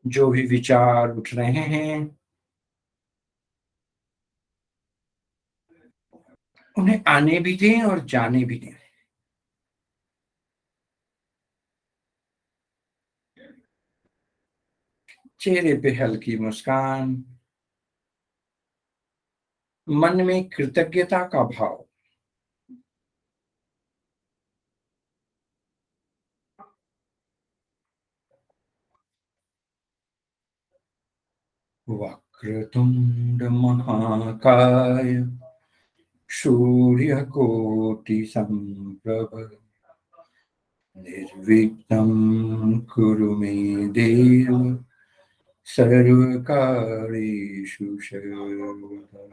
जो भी विचार उठ रहे हैं उन्हें आने भी दें और जाने भी दें। चेहरे पे हल्की मुस्कान, मन में कृतज्ञता का भाव। वक्रतुंड महाकाय सूर्यकोटि संप्रभ निर्विघ्नं कुरु मे देव सर्वकार्येषु सर्वदा।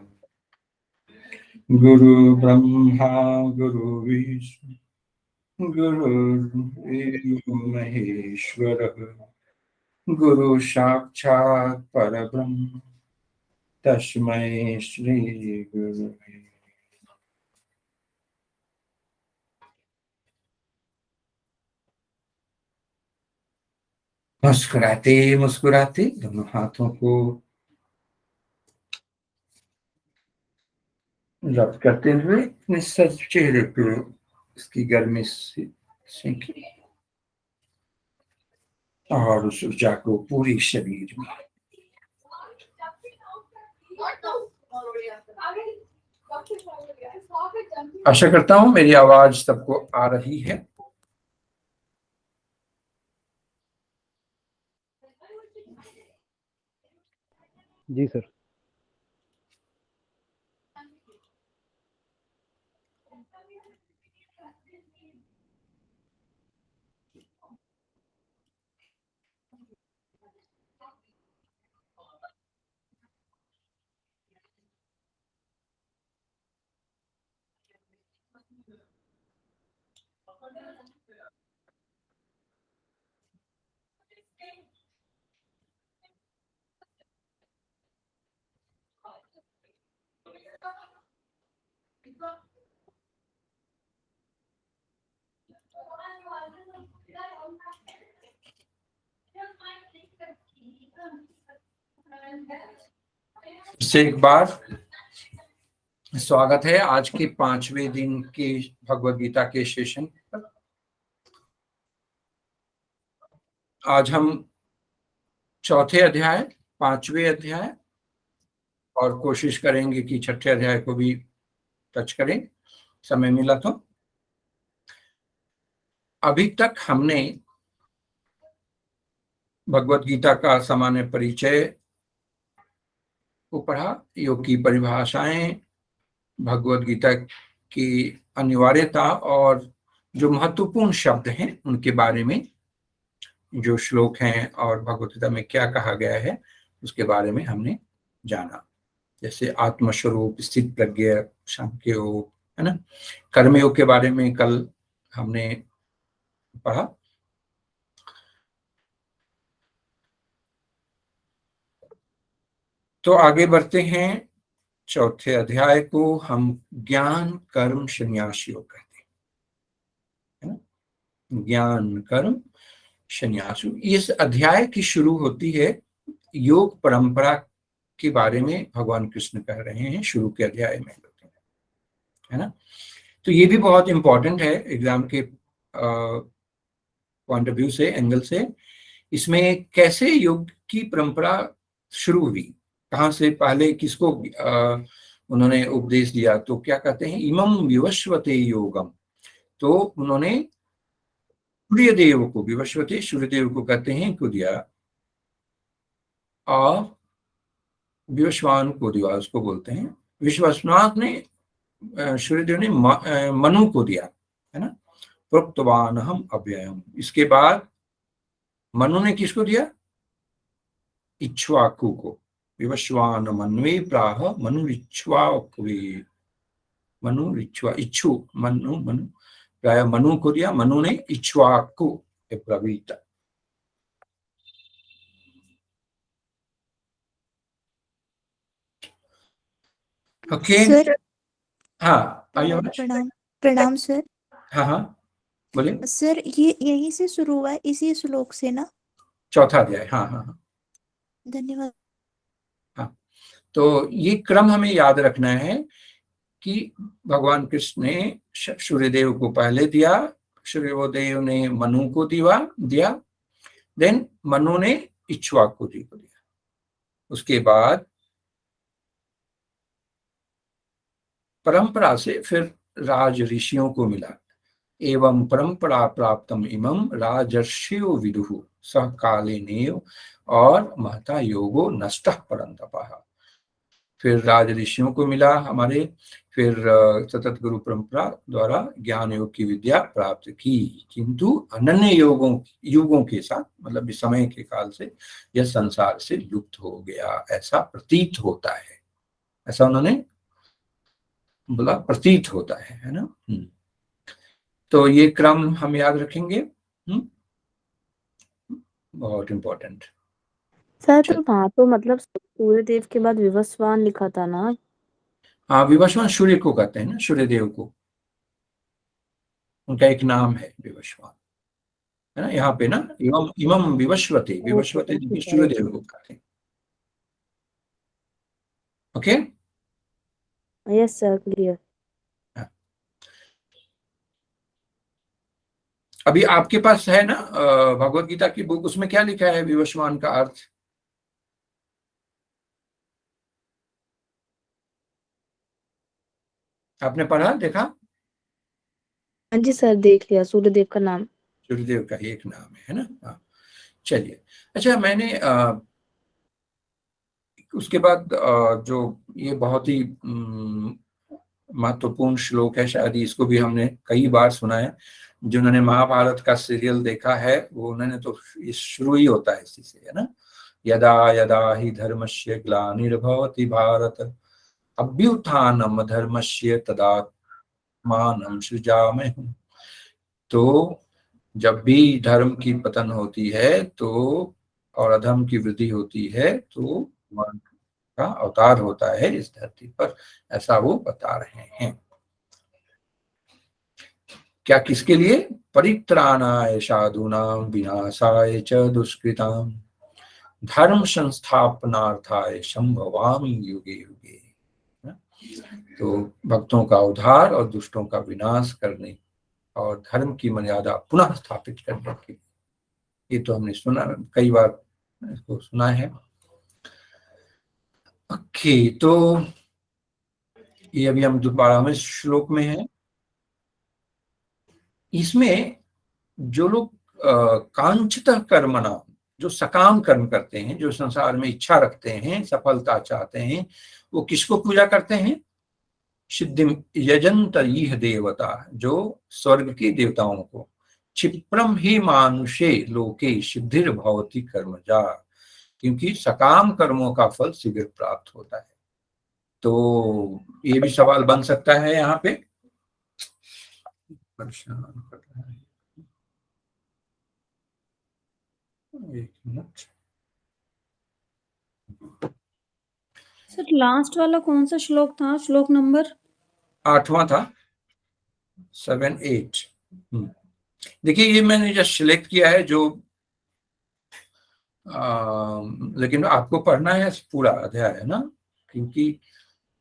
गुरु ब्रह्मा गुरु विष्णु गुरुर्देवो महेश्वरः गुरु साक्षात् परब्रह्म तस्मै श्री गुरुवे। मुस्कुराते मुस्कुराते दोनों हाथों को रब करते हुए अपने सर चेहरे पे इसकी गर्मी से सेंके और उस ऊर्जा को पूरी शरीर में। आशा करता हूं मेरी आवाज सबको आ रही है। जी सर। से एक बार स्वागत है आज के 5वें दिन के भगवद गीता के सेशन पर। आज हम चौथे अध्याय 5वें अध्याय और कोशिश करेंगे कि छठे अध्याय को भी टच करें समय मिला तो। अभी तक हमने भगवद गीता का सामान्य परिचय को पढ़ा, योग की परिभाषाएं, भगवद गीता की अनिवार्यता और जो महत्वपूर्ण शब्द हैं उनके बारे में, जो श्लोक हैं और भगवद गीता में क्या कहा गया है उसके बारे में हमने जाना। जैसे आत्मस्वरूप, स्थित प्रज्ञ, सांख्य योग, है ना। कर्मयोग के बारे में कल हमने पढ़ा। तो आगे बढ़ते हैं। चौथे अध्याय को हम ज्ञान कर्म संन्यास योग कहते हैं, है ना। ज्ञान कर्म संन्यास योग। इस अध्याय की शुरू होती है योग परंपरा के बारे में भगवान कृष्ण कह रहे हैं शुरू के अध्याय में, है ना। तो ये भी बहुत इंपॉर्टेंट है एग्जाम के पॉइंट ऑफ व्यू से, एंगल से। इसमें कैसे योग की परंपरा शुरू हुई, कहाँ से, पहले किसको उन्होंने उपदेश दिया, तो क्या कहते हैं, इमं विवस्वते योगम। तो उन्होंने सूर्यदेव को, विवस्वते सूर्यदेव को कहते हैं, को दिया, और विवस्वान को दिया, उसको बोलते हैं। विश्वस्नाथ ने, सूर्यदेव ने मनु को दिया, है ना। प्रोक्तवान हम अव्ययम। इसके बाद मनु ने किसको दिया, इक्ष्वाकु को। विवस्वान मन्वे प्राह मनुरिक्ष्वाकुवे। इच्छु मनु प्राय मनु को दिया, मनु ने इक्ष्वाकु ब्रवीत। ओके। हाँ आइए। प्रणाम। प्रणाम सर। हाँ हाँ बोलिए। सर ये यहीं से शुरू हुआ है, इसी श्लोक से ना? चौथा अध्याय, हाँ हाँ हाँ धन्यवाद। हाँ। तो ये क्रम हमें याद रखना है कि भगवान कृष्ण ने सूर्यदेव को पहले दिया, सूर्यदेव ने मनु को दिया, देन मनु ने इक्ष्वाकु जी को दिया, उसके बाद परंपरा से फिर राज ऋषियों को मिला। एवं परंपरा प्राप्तम इमं राजर्षियो विदुः सह कालेनेव और महता योगो नष्टः परंतपः। फिर राज ऋषियों को मिला हमारे, फिर सतत गुरु परंपरा द्वारा ज्ञान योग की विद्या प्राप्त की, किंतु अनन्य युगों के साथ, मतलब इस समय के काल से यह संसार से लुप्त हो गया, ऐसा प्रतीत होता है। ऐसा उन्होंने बोला, प्रतीत होता है ना। तो ये क्रम हम याद रखेंगे, बहुत इंपॉर्टेंट। सर तो वहां तो मतलब सूर्यदेव के बाद विवस्वान लिखा था ना? हाँ, विवस्वान सूर्य को कहते हैं ना, सूर्यदेव को, उनका एक नाम है विवस्वान, है ना। यहाँ पे ना इमम इमम विवस्वते, विवस्वते जी सूर्यदेव को कहते हैं। Okay, yes sir, clear. अभी आपके पास है ना भगवत गीता की बुक, उसमें क्या लिखा है विवस्वान का अर्थ? आपने पढ़ा, देखा? हाँ जी सर, देख लिया, सूर्यदेव का नाम। सूर्यदेव का ही एक नाम है ना। हाँ, चलिए। अच्छा, मैंने उसके बाद जो ये बहुत ही महत्वपूर्ण श्लोक है, शायद इसको भी हमने कई बार सुना है, जिन्होंने महाभारत का सीरियल देखा है वो, उन्होंने तो ये शुरू ही होता है इसी से, है ना। यदा यदा ही धर्मस्य ग्लानिर्भवति भारत अभ्युत्थानम धर्मस्य तदात्मानं सृजाम्यहम्। तो जब भी धर्म की पतन होती है तो और अधर्म की वृद्धि होती है तो भगवान का अवतार होता है इस धरती पर, ऐसा वो बता रहे हैं। क्या, किसके लिए? परित्राणाय साधूनां विनाशाय च दुष्कृतां धर्म संस्थापनार्थाय संभवामि युगे युगे। तो भक्तों का उद्धार और दुष्टों का विनाश करने और धर्म की मर्यादा पुनः स्थापित करने के लिए, ये तो हमने सुना, कई बार इसको सुना है। ओके, तो ये अभी हम 12वें श्लोक में है। इसमें जो लोग कांक्षितः कर्मणा, जो सकाम कर्म करते हैं, जो संसार में इच्छा रखते हैं, सफलता चाहते हैं, वो किसको पूजा करते हैं? सिद्धिम यजंत इह देवता, जो स्वर्ग के देवताओं को। क्षिप्रम ही मानुषे लोके सिद्धिर भवति कर्मजा, क्योंकि सकाम कर्मों का फल शीघ्र प्राप्त होता है। तो ये भी सवाल बन सकता है यहाँ पे, परेशान कर रहा है, एक मिनट। सर लास्ट वाला कौन सा श्लोक था? श्लोक नंबर 8वां था, 7, 8। देखिए, ये मैंने जस्ट सिलेक्ट किया है जो लेकिन आपको पढ़ना है पूरा अध्याय, है ना, क्योंकि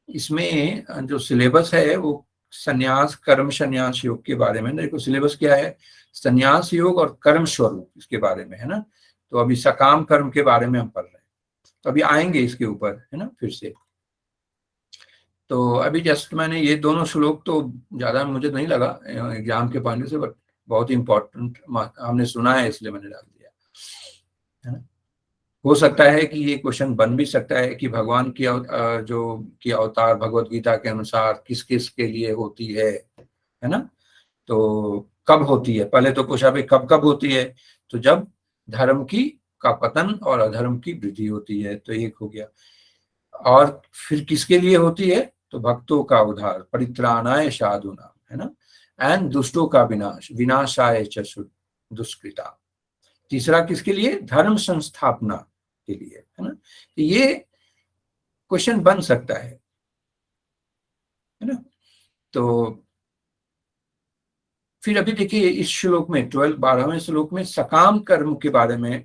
इसमें जो सिलेबस है वो संन्यास कर्म संन्यास योग के बारे में। देखो सिलेबस क्या है, संन्यास योग और कर्म स्वरूप, इसके बारे में है ना। तो अभी सकाम कर्म के बारे में हम पढ़ रहे हैं, तो अभी आएंगे इसके ऊपर, है ना, फिर से। तो अभी जस्ट मैंने ये दोनों श्लोक, तो ज्यादा मुझे नहीं लगा एग्जाम के पॉइंट से, बट बहुत इंपॉर्टेंट हमने सुना है इसलिए मैंने डाल दिया, है ना। हो सकता है कि ये क्वेश्चन बन भी सकता है कि भगवान की जो की अवतार भगवत गीता के अनुसार किस किस के लिए होती है ना। तो कब होती है, पहले तो पूछा भाई कब कब होती है, तो जब धर्म की का पतन और अधर्म की वृद्धि होती है, तो एक हो गया। और फिर किसके लिए होती है, तो भक्तों का उद्धार, परित्राणाय साधूनां, है ना, एंड दुष्टों का विनाश, विनाशाय च दुष्कृता। तीसरा किसके लिए? धर्म संस्थापना के लिए, है ना। तो ये क्वेश्चन बन सकता है ना। तो फिर अभी देखिए इस श्लोक में 12वें श्लोक में सकाम कर्म के बारे में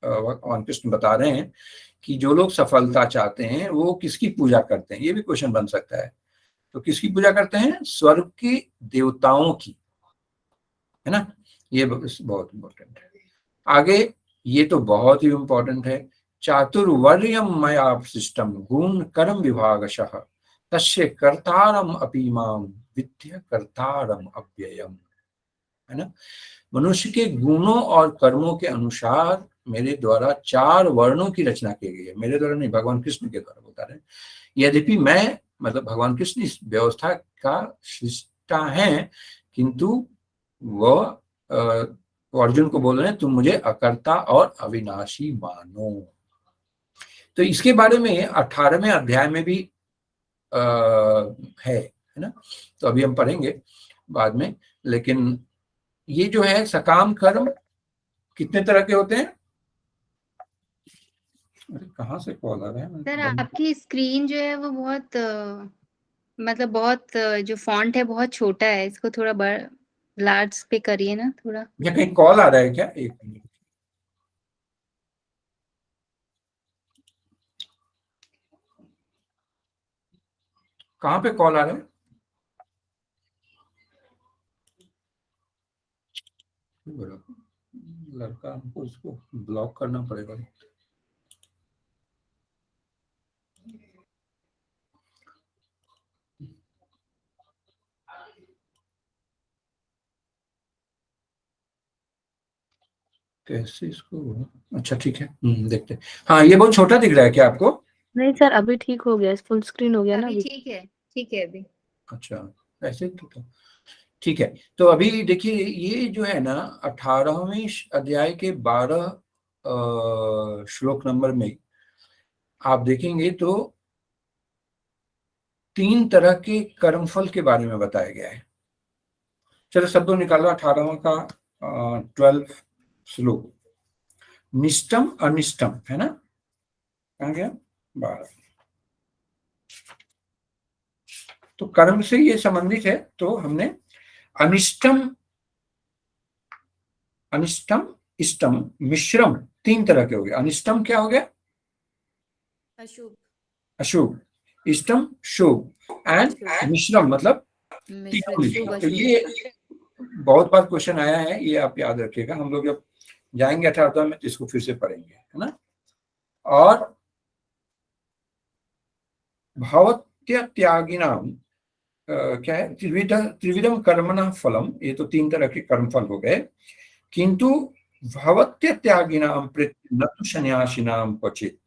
भगवान कृष्ण बता रहे हैं कि जो लोग सफलता चाहते हैं वो किसकी पूजा करते हैं। ये भी क्वेश्चन बन सकता है। तो किसकी पूजा करते हैं? स्वर्ग के देवताओं की, है ना। ये बहुत इंपॉर्टेंट है। आगे ये तो बहुत ही इंपॉर्टेंट है, चातुर्वर्यम मया सिस्टम गुण कर्म विभागशः तस्य कर्तारम अपि माम विद्य कर्तारम अव्ययम, है ना। मनुष्य के गुणों और कर्मों के अनुसार मेरे द्वारा 4 वर्णों की रचना की गई है। मेरे द्वारा नहीं, भगवान कृष्ण के द्वारा बता रहे हैं। यद्यपि मैं, मतलब भगवान कृष्ण इस व्यवस्था का सृष्टा है, किंतु वह अर्जुन को बोल रहे हैं तुम मुझे अकर्ता और अविनाशी मानो। तो इसके बारे में 18वें अध्याय में भी है ना। तो अभी हम पढ़ेंगे बाद में। लेकिन ये जो है सकाम कर्म कितने तरह के होते हैं? अरे कहाँ से कॉल आ रहा है? सर आपकी स्क्रीन जो है वो बहुत मतलब बहुत जो फॉन्ट है बहुत छोटा है, इसको थोड़ा लार्ज पे करिए ना थोड़ा। या कहीं कॉल आ रहा है क्या? एक मिनट, कहाँ पे कॉल आ रहा है? लड़का, हमको इसको ब्लॉक करना पड़ेगा। कैसे इसको? अच्छा ठीक है, देखते हैं। हाँ, ये बहुत छोटा दिख रहा है क्या आपको? नहीं सर, अभी ठीक हो गया, फुल स्क्रीन हो गया ना अभी अभी। ठीक है अभी। अच्छा, ऐसे तो ठीक है। तो अभी देखिए ये जो है ना 18वें अध्याय के 12 श्लोक नंबर में आप देखेंगे तो 3 तरह के कर्मफल के बारे में बताया गया है। चलो शब्दों निकालो 18वां का 12 श्लोक। निष्ठम अनिष्टम, है ना। कहाँ गया? 12। तो कर्म से ये संबंधित है। तो हमने अनिष्टम, अनिष्टम, इष्टम, मिश्रम 3 तरह के हो गए। अनिष्टम क्या हो गया? अशुभ। अशुभ। इष्टम शुभ एंड मिश्रम मतलब शुभ तो ये बहुत बार क्वेश्चन आया है, ये आप याद रखिएगा। हम लोग जब जाएंगे 18 में तो इसको फिर से पढ़ेंगे, है ना। और भावत्य त्यागिनाम क्या है? त्रिविधम कर्मणा फलम, ये तो 3 तरह के कर्मफल हो गए। किंतु भवत्य त्यागिनाम न तो सन्यासिनाम क्वचित,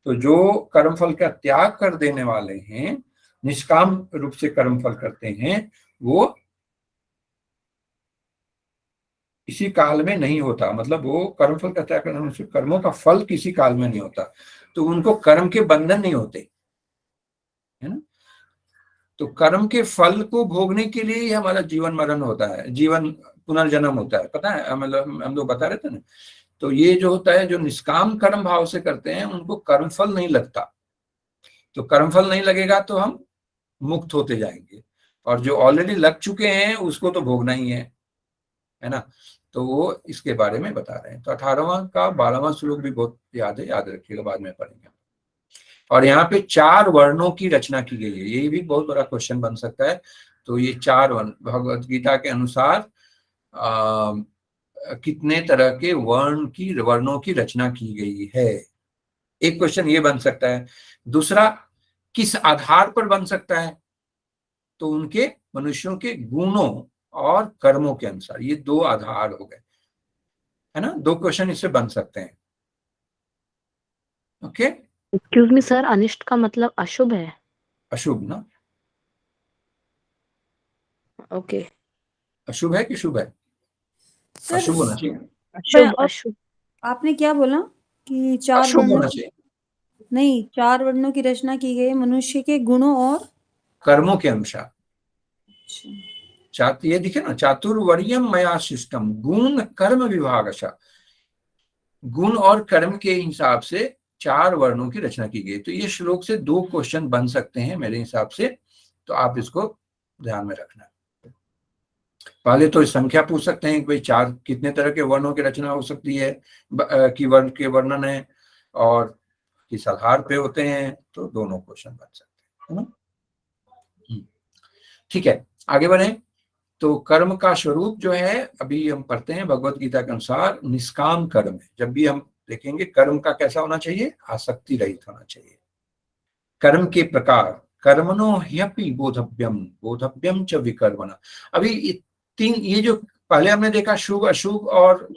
तो जो कर्मफल का त्याग कर देने वाले हैं, निष्काम रूप से कर्मफल करते हैं, वो इसी काल में नहीं होता। मतलब वो कर्मफल का त्याग करने से कर्मों का फल किसी काल में नहीं होता, तो उनको कर्म के बंधन नहीं होते, है ना। तो कर्म के फल को भोगने के लिए ही हमारा जीवन मरण होता है, जीवन पुनर्जन्म होता है, पता है। मतलब हम लोग बता रहे थे ना। तो ये जो होता है, जो निष्काम कर्म भाव से करते हैं उनको कर्मफल नहीं लगता। तो कर्मफल नहीं लगेगा तो हम मुक्त होते जाएंगे, और जो ऑलरेडी लग चुके हैं उसको तो भोगना ही है ना। तो वो इसके बारे में बता रहे हैं। तो 18वां का 12वां श्लोक भी बहुत याद है, याद रखिएगा, बाद में पढ़ेंगे। और यहाँ पे 4 वर्णों की रचना की गई है, ये भी बहुत बड़ा क्वेश्चन बन सकता है। तो ये 4 वर्ण भगवत गीता के अनुसार कितने तरह के वर्णों की रचना की गई है, एक क्वेश्चन ये बन सकता है। दूसरा, किस आधार पर बन सकता है? तो उनके मनुष्यों के गुणों और कर्मों के अनुसार। ये 2 आधार हो गए, है ना। 2 क्वेश्चन इससे बन सकते हैं। ओके। एक्सक्यूज मी सर, अनिष्ट का मतलब अशुभ है? अशुभ ना, ओके। अशुभ है कि शुभ है? सर अशुभ होना चाहिए, अशुभ अशुभ। आपने क्या बोला कि 4 अशुभ वर्णों होना चाहिए। नहीं, 4 वर्णों की रचना की गई मनुष्य के गुणों और कर्मों के अनुसार। ये दिखे ना, चातुर्वर्यम मया सिस्टम गुण कर्म विभागशः, गुण और कर्म के हिसाब से 4 वर्णों की रचना की गई। तो ये श्लोक से 2 क्वेश्चन बन सकते हैं मेरे हिसाब से, तो आप इसको ध्यान में रखना। पहले तो संख्या पूछ सकते हैं कि भाई चार कितने तरह के वर्णों की रचना हो सकती है, कि वर्ण के वर्णन है और किस आधार पे होते हैं, तो दोनों क्वेश्चन बन सकते हैं, है ना। ठीक है, आगे बढ़े। तो कर्म का स्वरूप जो है अभी हम पढ़ते हैं भगवत गीता के अनुसार निष्काम कर्म है। जब भी हम देखेंगे कर्म का कैसा होना चाहिए, आसक्ति रहित होना चाहिए। कर्म के प्रकार, कर्मणो ह्यपि बोधव्यम बोधव्यम च विकर्मणा। अभी तीन, ये जो पहले हमने देखा शुभ अशुभ और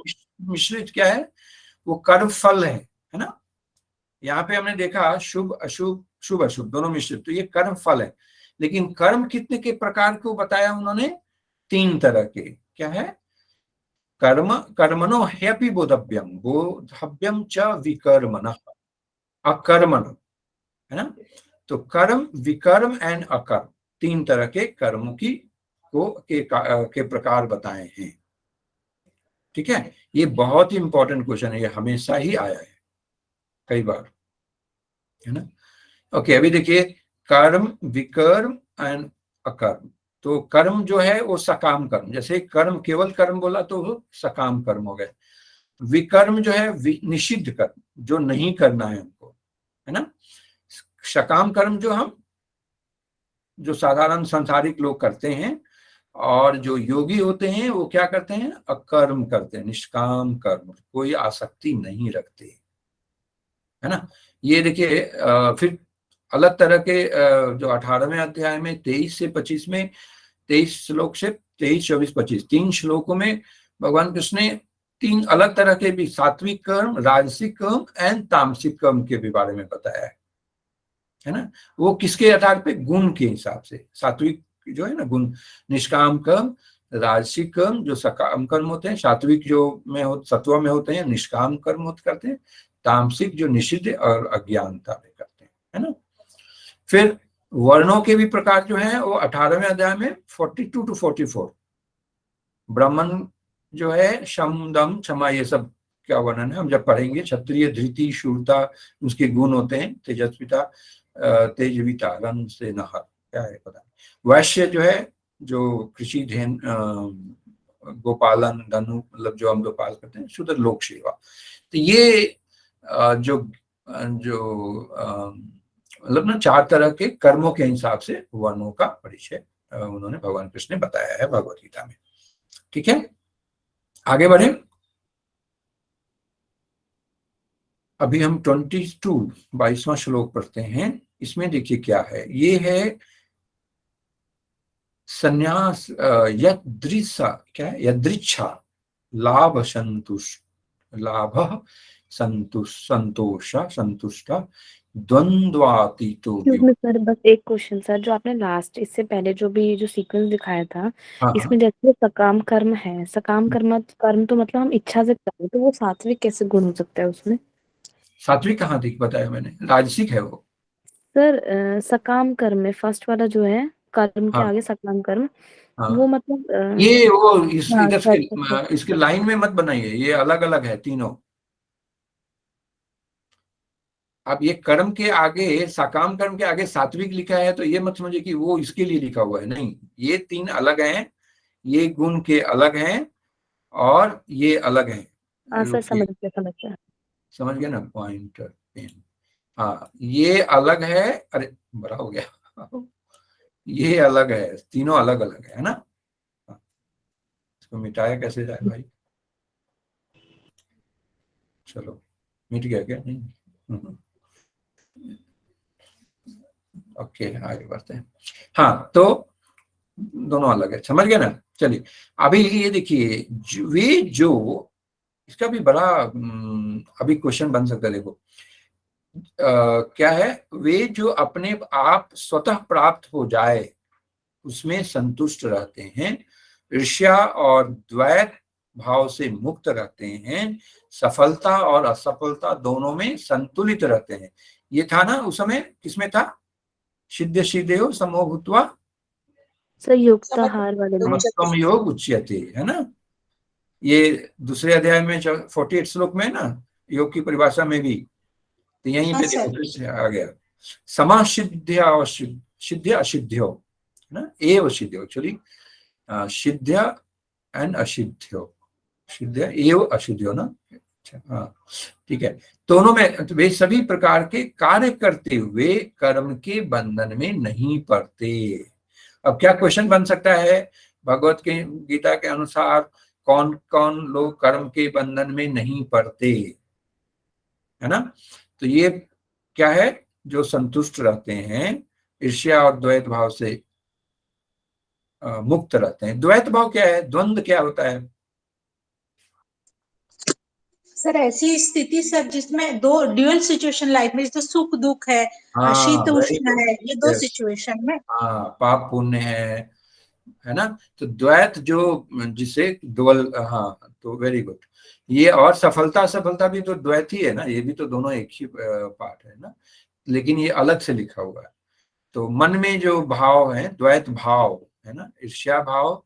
मिश्रित, क्या है वो कर्म फल है ना। यहाँ पे हमने देखा शुभ अशुभ, शुभ अशुभ दोनों मिश्रित, तो ये कर्म फल है। लेकिन कर्म कितने के प्रकार को बताया उन्होंने, 3 तरह के। क्या है, कर्म कर्मणो ह्यपि बोधव्यम बोधव्यम च विकर्मणः अकर्मण, है ना। तो कर्म, विकर्म एंड अकर्म, 3 तरह के कर्मों की के प्रकार बताए हैं। ठीक है, ये बहुत ही इंपॉर्टेंट क्वेश्चन है, ये हमेशा ही आया है कई बार, है ना। ओके, अभी देखिए कर्म, विकर्म एंड अकर्म। तो कर्म जो है वो सकाम कर्म, जैसे कर्म केवल कर्म बोला तो वो सकाम कर्म हो गए। विकर्म जो है निषिद्ध कर्म, जो नहीं करना है हमको, है ना। सकाम कर्म जो साधारण सांसारिक लोग करते हैं, और जो योगी होते हैं वो क्या करते हैं, अकर्म करते हैं, निष्काम कर्म, कोई आसक्ति नहीं रखते, है ना। ये देखिए फिर अलग तरह के जो 18वें अध्याय में 23 से 25 में, 23 श्लोक से 23, 24, 25, 3 श्लोकों में भगवान कृष्ण ने 3 अलग तरह के भी सात्विक कर्म, राजसिक कर्म एंड तामसिक कर्म के भी बारे में बताया है ना। वो किसके आधार पे, गुण के हिसाब से। सात्विक जो है ना गुण, निष्काम कर्म, राजसिक कर्म जो सकाम कर्म होते हैं, सात्विक जो सत्व में होते हैं निष्काम कर्म करते हैं, तामसिक जो निषिद्ध और अज्ञानता में करते हैं, है ना। फिर वर्णों के भी प्रकार जो है वो 18वें अध्याय में 42 to 44, ब्राह्मण जो है शम दम क्षमा, ये सब क्या वर्णन है हम जब पढ़ेंगे। क्षत्रिय धृति शूरता, उसके गुण होते हैं, तेजस्विता, तेजविता, रन से नहर, क्या है पता नहीं। वैश्य जो है जो कृषि धेन गोपालन धनु, मतलब जो हम लोग पाल करते हैं, शूद्र लोक सेवा। तो ये जो मतलब ना 4 तरह के कर्मों के हिसाब से वर्णों का परिचय उन्होंने भगवान कृष्ण ने बताया है भगवत गीता में। ठीक है, आगे बढ़े। अभी हम 22वां श्लोक पढ़ते हैं। इसमें देखिए क्या है, ये है संन्यास यदृच्छा, क्या है, यदृच्छा लाभ संतुष्ट, लाभ संतोष संतुष्ट द्वंद्वातीतो। सर बस एक क्वेश्चन सर, जो आपने लास्ट इससे पहले जो भी जो सीक्वेंस दिखाया था, हाँ, इसमें जैसे सकाम कर्म है, सकाम कर्म तो मतलब हम इच्छा से करें, तो वो सात्विक कैसे गुण हो सकता है उसमें? सात्विक कहाँ दिख बताया मैंने, राजसिक है वो सर सकाम कर्म में फर्स्ट वाला जो है, कर्म के हाँ आगे सकाम कर्म, हाँ। वो मतलब ये वो हाँ इधर सर से इसके लाइन में मत बनाइए, ये अलग अलग है तीनों। अब ये कर्म के आगे, सकाम कर्म के आगे सात्विक लिखा है, तो ये मत समझिए कि वो इसके लिए लिखा हुआ है, नहीं, ये 3 अलग हैं, ये गुण के अलग हैं और ये अलग हैं। हाँ सर, समझ गया। समझ गया ना, पॉइंटर पेन, हाँ ये अलग है। अरे बड़ा हो गया ये अलग है, तीनों अलग अलग है ना। इसको मिटाया कैसे जाए भाई, चलो मिट गया क्या, नहीं ओके आगे बढ़ते हैं। हाँ तो दोनों अलग है, समझ गए ना। चलिए अभी ये देखिए, वे जो, इसका भी बड़ा अभी क्वेश्चन बन सकता है। देखो क्या है, वे जो अपने आप स्वतः प्राप्त हो जाए उसमें संतुष्ट रहते हैं, ईर्ष्या और द्वैत भाव से मुक्त रहते हैं, सफलता और असफलता दोनों में संतुलित रहते हैं। ये था ना उस समय, किसमें था, सिद्ध सिद्धेयो समो भूत्वा सर युक्ताहार वाले में समस्तम योग उच्यते, है ना। ये दूसरे अध्याय में 48 श्लोक में ना, योग की परिभाषा में भी, तो यहीं पे देखो फिर से आ गया, समासिद्ध्या सिद्ध्य असिद्ध्यो, है ना, एव सिद्ध्यो। एक्चुअली सिद्ध्य एंड असिद्ध्यो, सिद्ध एव असिद्ध्यो ना, अच्छा हाँ ठीक है। दोनों में वे सभी प्रकार के कार्य करते हुए कर्म के बंधन में नहीं पड़ते। अब क्या क्वेश्चन बन सकता है भगवत के गीता के अनुसार, कौन कौन लोग कर्म के बंधन में नहीं पड़ते, है ना? तो ये क्या है, जो संतुष्ट रहते हैं, ईर्ष्या और द्वैत भाव से मुक्त रहते हैं। द्वैत भाव क्या है, द्वंद्व क्या होता है? सर ऐसी स्थिति सर जिसमें दो ड्यूअल सिचुएशन लाइफ में, जैसे सुख दुख है, हाँ शीत वेरी उष्ण गुड, है, ये दो यस, सिचुएशन में। हाँ पाप पुण्य है ना? तो द्वैत जो जिसे डुअल, हाँ तो वेरी गुड। ये और सफलता सफलता भी तो द्वैत ही है ना, ये भी तो दोनों एक ही पार्ट है ना, लेकिन ये अलग से लिखा हुआ है। तो मन में जो भाव है द्वैत भाव है ना, ईर्ष्या भाव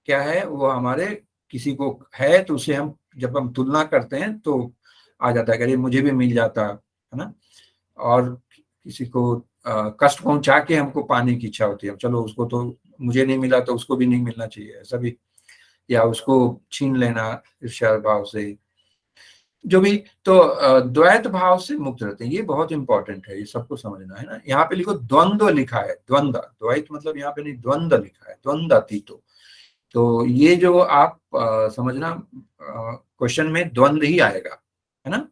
क्या है, वो हमारे किसी को है तो उसे हम जब हम तुलना करते हैं तो आ जाता है, अरे मुझे भी मिल जाता है ना। और किसी को कष्ट पहुंचा के हमको पाने की इच्छा होती है, चलो उसको तो मुझे नहीं मिला तो उसको भी नहीं मिलना चाहिए, ऐसा भी, या उसको छीन लेना ईर्ष्या भाव से, जो भी। तो द्वैत भाव से मुक्त रहते हैं, ये बहुत इंपॉर्टेंट है, ये सबको समझना है ना। यहाँ पे लिखो द्वंद्व लिखा है, द्वंद्व, द्वैत मतलब यहाँ पे नहीं, द्वंद्व लिखा है, द्वंद्व अतीतो। तो ये जो आप समझना, क्वेश्चन में द्वंद्व ही आएगा, है ना।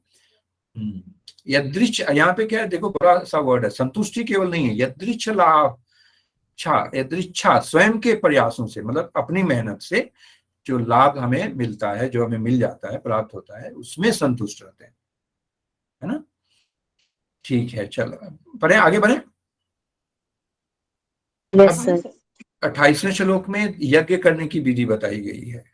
यदृच्छ, यहाँ पे क्या है देखो, बड़ा सा वर्ड है, संतुष्टि केवल नहीं है, यदृच्छ लाभ, यदृच्छा स्वयं के प्रयासों से, मतलब अपनी मेहनत से जो लाभ हमें मिलता है, जो हमें मिल जाता है, प्राप्त होता है, उसमें संतुष्ट रहते हैं, है ना। ठीक है, चलो पढ़े, आगे बढ़े। Yes sir. 28वें श्लोक में यज्ञ करने की विधि बताई गई है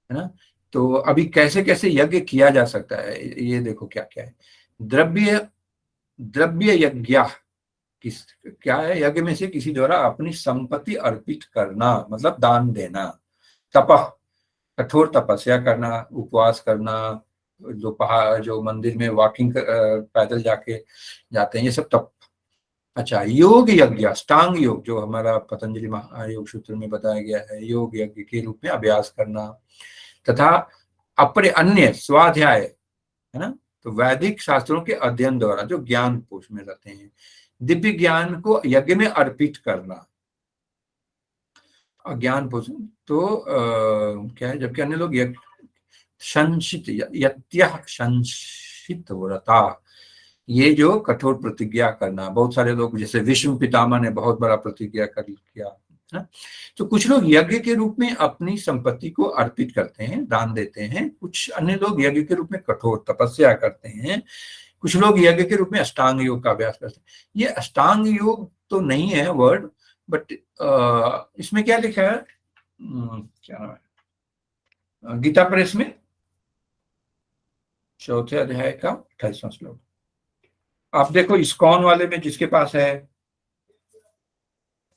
ना। तो अभी कैसे कैसे यज्ञ किया जा सकता है, ये देखो क्या क्या है। द्रव्य यज्ञ किस क्या है, यज्ञ में से किसी द्वारा अपनी संपत्ति अर्पित करना, मतलब दान देना। तपह, कठोर तपस्या करना, उपवास करना, जो पहाड़, जो मंदिर में वॉकिंग पैदल जाते हैं, ये सब तप। अच्छा, योग यज्ञ, अष्टांग योग, जो हमारा पतंजलि महायोग सूत्र में बताया गया है, योग यज्ञ के रूप में अभ्यास करना, तथा अपरे अन्य स्वाध्याय, है ना। तो वैदिक शास्त्रों के अध्ययन द्वारा जो ज्ञान कोश में रहते हैं, दिव्य ज्ञान को यज्ञ में अर्पित करना, ज्ञान पोषण। तो क्या है, जबकि अन्य लोग संशित व्रता, ये जो कठोर प्रतिज्ञा करना, बहुत सारे लोग, जैसे विष्णु पितामह ने बहुत बड़ा प्रतिज्ञा किया है। तो कुछ लोग यज्ञ के रूप में अपनी संपत्ति को अर्पित करते हैं, दान देते हैं। कुछ अन्य लोग यज्ञ के रूप में कठोर तपस्या करते हैं। कुछ लोग यज्ञ के रूप में अष्टांग योग का अभ्यास करते हैं। ये अष्टांग योग तो नहीं है वर्ड, बट इसमें क्या लिखा है, क्या नाम है, गीता प्रेस में 4थे अध्याय का 28वां श्लोक। आप देखो इस्कॉन वाले में जिसके पास है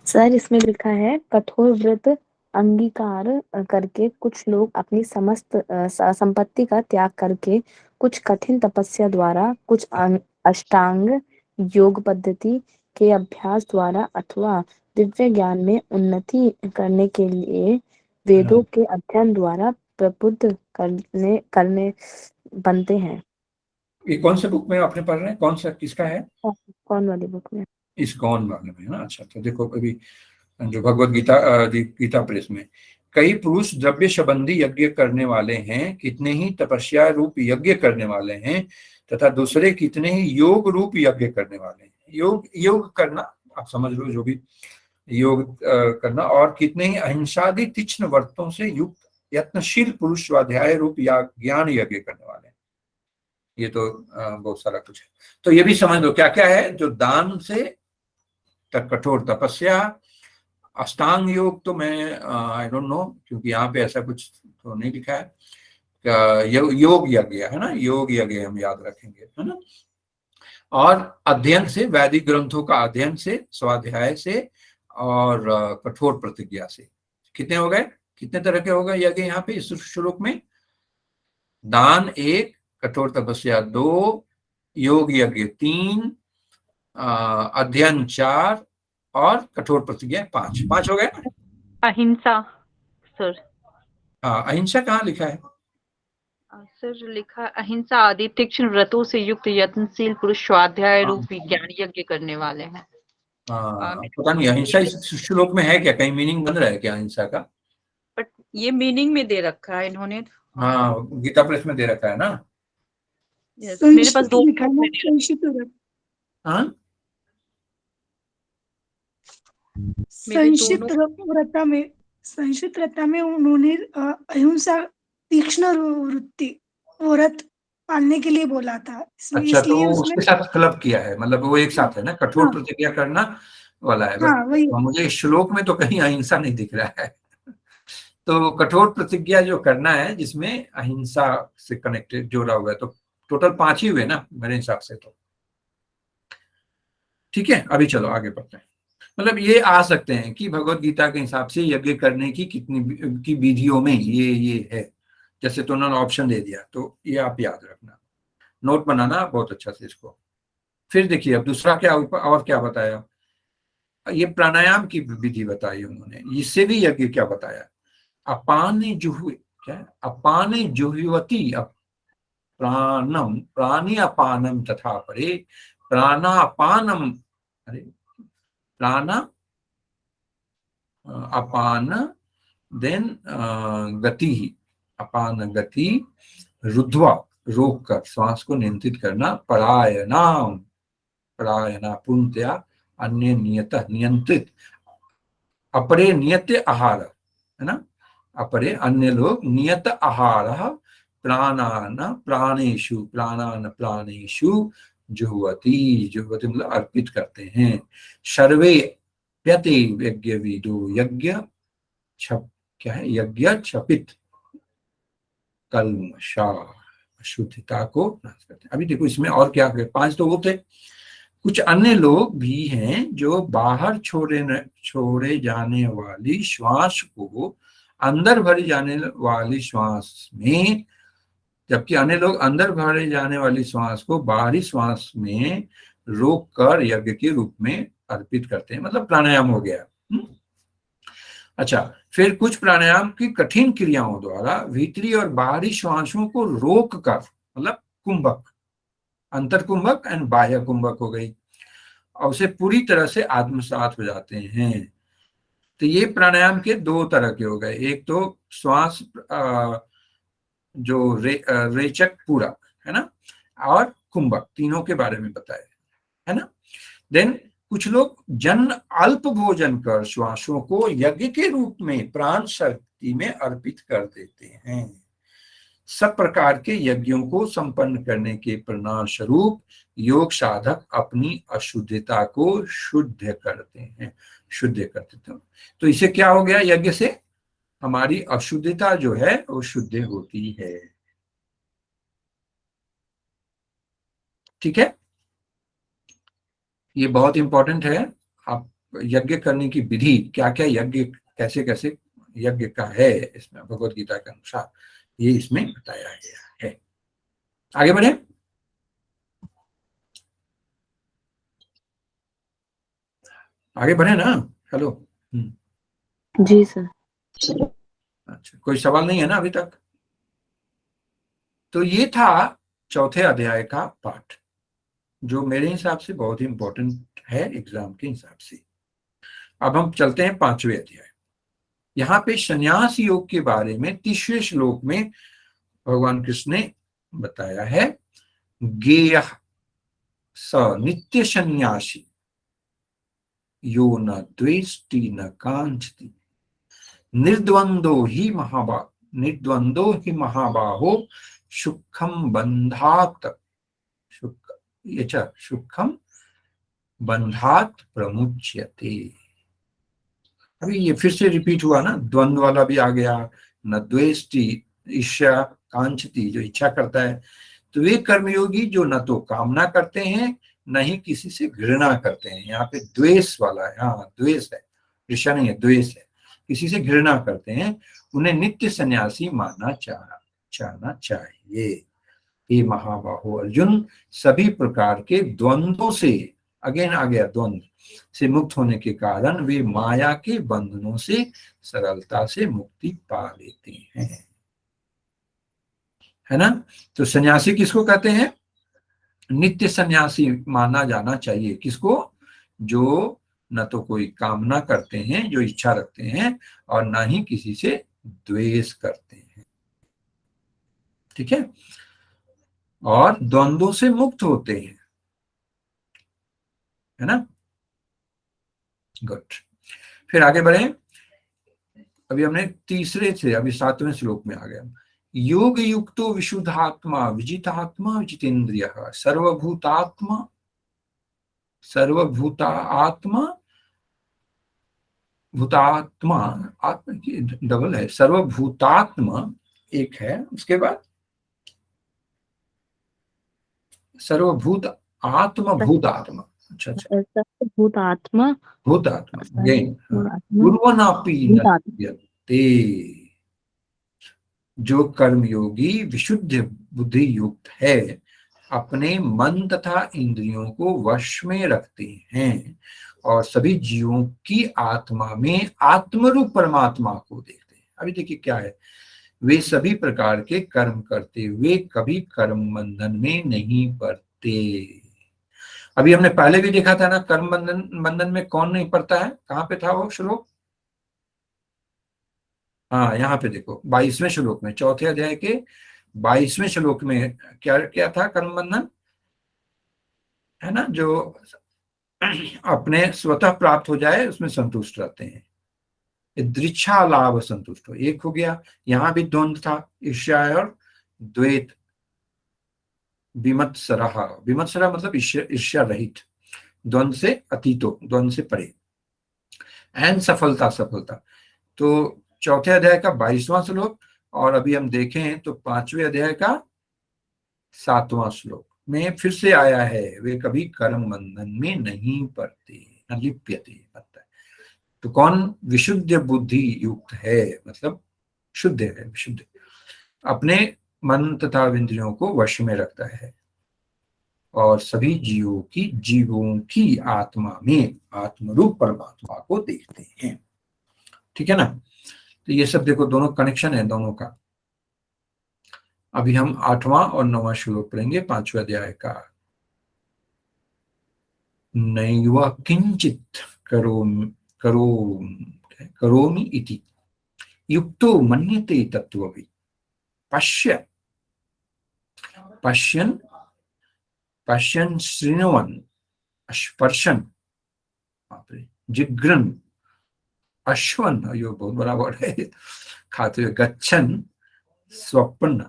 सर, इसमें लिखा है, कठोर व्रत अंगीकार करके कुछ लोग अपनी समस्त संपत्ति का त्याग करके, कुछ कठिन तपस्या द्वारा, कुछ अष्टांग योग पद्धति के अभ्यास द्वारा, अथवा दिव्य ज्ञान में उन्नति करने के लिए वेदों के अध्ययन द्वारा प्रबुद्ध करने बनते हैं। ये कौन से बुक में आपने पढ़ रहे हैं, कौन सा, किसका है? कौन वाली बुक में? इस्कॉन वाले में, है ना। अच्छा, तो देखो अभी जो भगवत गीता गीता प्रेस में, कई पुरुष द्रव्य संबंधी यज्ञ करने वाले हैं, कितने ही तपस्या रूप यज्ञ करने वाले हैं, तथा दूसरे कितने ही योग रूप यज्ञ करने वाले हैं। योग करना आप समझ लो, जो भी योग करना, और कितने ही अहिंसादि तीक्ष्ण व्रतों से युक्त यत्नशील पुरुष स्वाध्याय रूप या ज्ञान यज्ञ करने वाले हैं। ये तो बहुत सारा कुछ है। तो ये भी समझ लो क्या क्या है, जो दान से कठोर तपस्या, अष्टांग योग तो मैं आई डोंट नो, क्योंकि यहाँ पे ऐसा कुछ तो नहीं लिखा है। योग यज्ञ है ना, योग यज्ञ हम याद रखेंगे, है ना। और अध्ययन से, वैदिक ग्रंथों का अध्ययन से, स्वाध्याय से, और कठोर प्रतिज्ञा से। कितने हो गए, कितने तरह के हो गए यज्ञ यहाँ पे इस श्लोक में? दान 1, कठोर तपस्या 2, योग यज्ञ 3, अध्ययन 4, और कठोर प्रतिज्ञा 5 हो गए। अहिंसा सर, हाँ, अहिंसा कहाँ लिखा है? सर लिखा अहिंसा आदि तीक्ष्ण व्रतों से युक्त यत्नशील पुरुष स्वाध्याय रूप विज्ञान यज्ञ करने वाले हैं। हाँ, पता नहीं अहिंसा इस श्लोक में है क्या, कहीं मीनिंग बन रहा है क्या अहिंसा का? बट ये मीनिंग में दे रखा है इन्होंने। हाँ, गीता प्रेस में दे रखा है ना। मेरे पास दो हाँ, संक्षिप्त व्रता में उन्होंने अहिंसा तीक्ष्ण वृत्ति व्रत पालने के लिए बोला था। अच्छा, तो इसलिए उसके साथ क्लब किया है, मतलब वो एक साथ है ना, कठोर हाँ। प्रतिज्ञा करना वाला है। हाँ, वही। तो मुझे इस श्लोक में तो कहीं अहिंसा नहीं दिख रहा है। तो कठोर प्रतिज्ञा जो करना है जिसमें अहिंसा से कनेक्टेड जोड़ा हुआ है, तो टोटल 5 ही हुए ना मेरे हिसाब से। तो ठीक है, अभी चलो आगे बढ़ते हैं। मतलब ये आ सकते हैं कि भगवत गीता के हिसाब से यज्ञ करने की कितनी की विधियों में ये है, जैसे तो उन्होंने ऑप्शन दे दिया, तो ये आप याद रखना, नोट बनाना बहुत अच्छा से इसको। फिर देखिए अब दूसरा क्या और क्या बताया, ये प्राणायाम की विधि बताई उन्होंने, इससे भी यज्ञ क्या बताया, अपाने जुह्वे, क्या अपाने जुह्वती प्राणम प्राणी अपानम तथा परे प्राणापानम, अरे प्राणा अपान देन गति, अपान गति रुद्वा, रोक कर श्वास को नियंत्रित करना, परायणाम परायणा पूर्णतया अन्य नियत नियंत्रित, अपरे नियत आहार है ना, अपरे अन्य लोग नियत आहार प्राणान प्राणेषु प्राणान प्राणेषु जुह्वति, जुह्वति मतलब अर्पित करते हैं। सर्वे प्यते यज्ञ विदो, यज्ञ छप क्या है, यज्ञ छपित कल्मषा, अशुद्धता को नाश करते हैं। अभी देखो इसमें और क्या, 5 तो वो थे, कुछ अन्य लोग भी हैं जो बाहर छोड़े जाने वाली श्वास को अंदर भरी जाने वाली श्वास में, जबकि अन्य लोग अंदर भरे जाने वाली श्वास को बाहरी श्वास में रोक कर यज्ञ के रूप में अर्पित करते हैं, मतलब प्राणायाम हो गया। अच्छा, फिर कुछ प्राणायाम की कठिन क्रियाओं द्वारा भीतरी और बाहरी श्वासों को रोक कर, मतलब कुंभक, अंतर कुंभक एंड बाह्य कुंभक हो गई, और उसे पूरी तरह से आत्मसात हो जाते हैं। तो ये प्राणायाम के 2 तरह के हो गए, एक तो श्वास जो रेचक पूरक है ना, और कुंभक, तीनों के बारे में बताया है ना। देन कुछ लोग अल्प भोजन कर श्वासों को यज्ञ के रूप में प्राण शक्ति में अर्पित कर देते हैं। सब प्रकार के यज्ञों को संपन्न करने के परिणाम स्वरूप योग साधक अपनी अशुद्धता को शुद्ध करते हैं, तो इसे क्या हो गया, यज्ञ से हमारी अशुद्धता जो है वो शुद्ध होती है। ठीक है, ये बहुत इंपॉर्टेंट है। आप यज्ञ करने की विधि क्या क्या, यज्ञ कैसे कैसे यज्ञ का है इसमें भगवत गीता के अनुसार, ये इसमें बताया गया है। आगे बढ़े, आगे बढ़े ना। हेलो, जी सर। अच्छा, कोई सवाल नहीं है ना अभी तक? तो ये था चौथे अध्याय का पाठ, जो मेरे हिसाब से बहुत ही इंपॉर्टेंट है एग्जाम के हिसाब से। अब हम चलते हैं 5वें अध्याय। यहाँ पे संन्यास योग के बारे में 30वें श्लोक में भगवान कृष्ण ने बताया है, गेयः स नित्य संन्यासी यो न द्वेष्टि न कांक्षति निर्द्वंदो ही महाबाहो सुखम बंधात सुखम बंधात प्रमुच्यते। अभी ये फिर से रिपीट हुआ ना, द्वंद्व वाला भी आ गया, न द्वेष्टि, ईर्ष्या, कांक्षति जो इच्छा करता है, तो वे कर्मयोगी जो न तो कामना करते हैं न ही किसी से घृणा करते हैं। यहाँ पे द्वेष वाला है, हाँ द्वेष है, ईर्ष्या नहीं है, द्वेष है, किसी से घृणा करते हैं, उन्हें नित्य सन्यासी मानना चाहना चाहिए। हे महाबाहो अर्जुन, सभी प्रकार के द्वंद्वों से अगेन आ गया द्वंद्व से मुक्त होने के कारण वे माया के बंधनों से सरलता से मुक्ति पा लेते हैं, है ना। तो सन्यासी किसको कहते हैं? नित्य सन्यासी माना जाना चाहिए। किसको? जो न तो कोई कामना करते हैं, जो इच्छा रखते हैं, और ना ही किसी से द्वेष करते हैं, ठीक है, और द्वंद्वों से मुक्त होते हैं, है ना। गुड। फिर आगे बढ़े। अभी हमने तीसरे से अभी 7वें श्लोक में आ गया। योग युक्तो विशुद्धात्मा विजितात्मा विजितेन्द्रिय सर्वभूतात्मा सर्वभूता आत्मा भूतात्मा, आत्मा की डबल है, सर्वभूतात्मा एक है, उसके बाद सर्वभूत आत्मा भूतात्मा। अच्छा सर्वभूतात्मा भूतात्मा अगेन सर्वभूतात्मा पूर्वनापि न भूतात्मा। विद्यते। जो कर्मयोगी विशुद्ध बुद्धि युक्त है अपने मन तथा इंद्रियों को वश में रखते हैं और सभी जीवों की आत्मा में आत्मरूप परमात्मा को देखते हैं। अभी देखिए क्या है, वे सभी प्रकार के कर्म करते हुए कभी कर्म बंधन में नहीं पड़ते। अभी हमने पहले भी देखा था ना, कर्म बंधन में कौन नहीं पड़ता है? कहां पे था वो श्लोक? हाँ, यहाँ पे देखो 22वें श्लोक में, चौथे अध्याय के 22वें श्लोक में क्या क्या था? कर्म बंधन, है ना, जो अपने स्वतः प्राप्त हो जाए उसमें संतुष्ट रहते हैं, दृच्छा लाभ संतुष्ट हो, एक हो गया। यहां भी द्वंद्व था, ईर्ष्या और द्वैत। विमत्सरः, विमत्सरः मतलब ईर्ष्या रहित, द्वंद्व से अतीतो, द्वंद्व से परे, एंड सफलता, सफलता। तो चौथे अध्याय का 22वां श्लोक, और अभी हम देखें तो 5वें अध्याय का 7वां श्लोक में फिर से आया है, वे कभी कर्म बंधन में नहीं पड़ते, न लिप्यते पड़ता है। तो कौन विशुद्ध बुद्धि युक्त है? मतलब शुद्ध है, विशुद्ध, अपने मन तथा इंद्रियों को वश में रखता है और सभी जीवों की आत्मा में आत्मरूप परमात्मा को देखते हैं, ठीक है ना। तो ये सब देखो, दोनों कनेक्शन है दोनों का। अभी हम 8वां और 9वां श्लोक पढ़ेंगे 5वें अध्याय का। नैव किंचित करोमि इति युक्तो मन्यते तत्त्ववित् पश्यन् शृण्वन् स्पर्शन् जिघ्रन् अश्वन्, यो बहुत बड़ा वर्ड है, खाते हुए, गच्छन्, स्वप्न